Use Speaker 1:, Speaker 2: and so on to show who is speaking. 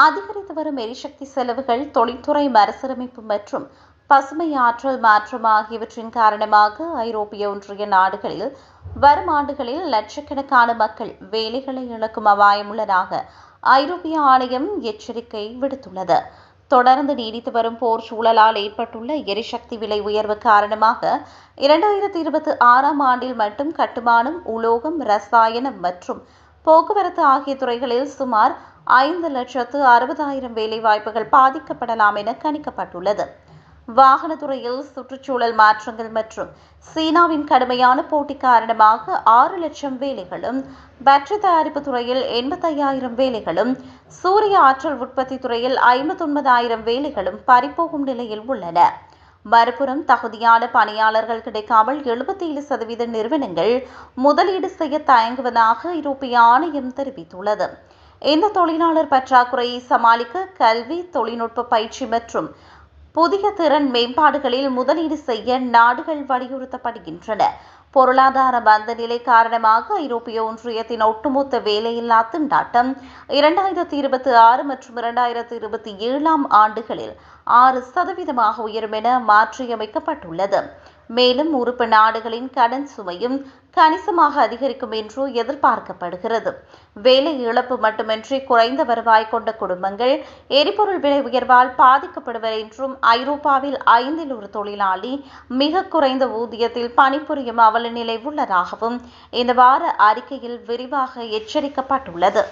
Speaker 1: அதிகரித்து வரும் எரிசக்தி செலவுகள், தொழில்துறை மறுசீரமைப்பு மற்றும் பசுமை ஆற்றல் மாற்றம் ஆகியவற்றின் காரணமாக ஐரோப்பிய ஒன்றிய நாடுகளில் வரும் ஆண்டுகளில் லட்சக்கணக்கான மக்கள் வேலைகளை இழக்கும் அபாயம் உள்ளதாக ஐரோப்பிய ஆணையம் எச்சரிக்கை விடுத்துள்ளது. தொடர்ந்து நீடித்து வரும் போர் சூழலால் ஏற்பட்டுள்ள எரிசக்தி விலை உயர்வு காரணமாக 2026ஆம் ஆண்டில் மட்டும் கட்டுமானம், உலோகம், ரசாயனம் மற்றும் போக்குவரத்து ஆகிய துறைகளில் சுமார் 5,60,000 வேலைவாய்ப்புகள் பாதிக்கப்படலாம் என கணிக்கப்பட்டுள்ளது. வாகனத்துறையில் சுற்றுச்சூழல் மாற்றங்கள் மற்றும் சீனாவின் கடுமையான போட்டி காரணமாக 6 லட்சம் வேலைகளும், பேட்டரி தயாரிப்பு துறையில் 85,000 வேலைகளும், சூரிய ஆற்றல் உற்பத்தி துறையில் 59,000 வேலைகளும் பறிபோகும் நிலையில் உள்ளன. மறுபுறம் தகுதியான பணியாளர்கள் கிடைக்காமல் 77% நிறுவனங்கள் முதலீடு செய்ய தயங்குவதாக ஐரோப்பிய ஆணையம் தெரிவித்துள்ளது. இந்த தொழிலாளர் பற்றாக்குறையை சமாளிக்க கல்வி, தொழில்நுட்ப பயிற்சி மற்றும் புதிய திறன் மேம்பாடுகளில் முதலீடு செய்ய நாடுகள் வலியுறுத்தப்படுகின்றன. பொருளாதார மந்த நிலை காரணமாக ஐரோப்பிய ஒன்றியத்தின் ஒட்டுமொத்த வேலையில்லா திண்டாட்டம் 2026 மற்றும் 2027ஆம் ஆண்டுகளில் 6% உயரும் என மாற்றியமைக்கப்பட்டுள்ளது. மேலும் உறுப்பு நாடுகளின் கடன் சுமையும் கணிசமாக அதிகரிக்கும் என்று எதிர்பார்க்கப்படுகிறது. வேலை இழப்பு மட்டுமின்றி குறைந்த வருவாய் கொண்ட குடும்பங்கள் எரிபொருள் விலை உயர்வால் பாதிக்கப்படுவர் என்றும் ஐரோப்பாவில் 5இல் ஒரு தொழிலாளி மிக குறைந்த ஊதியத்தில் பணிபுரியும் அவல நிலை உள்ளதாகவும் இந்த வார அறிக்கையில் விரிவாக எச்சரிக்கப்பட்டுள்ளது.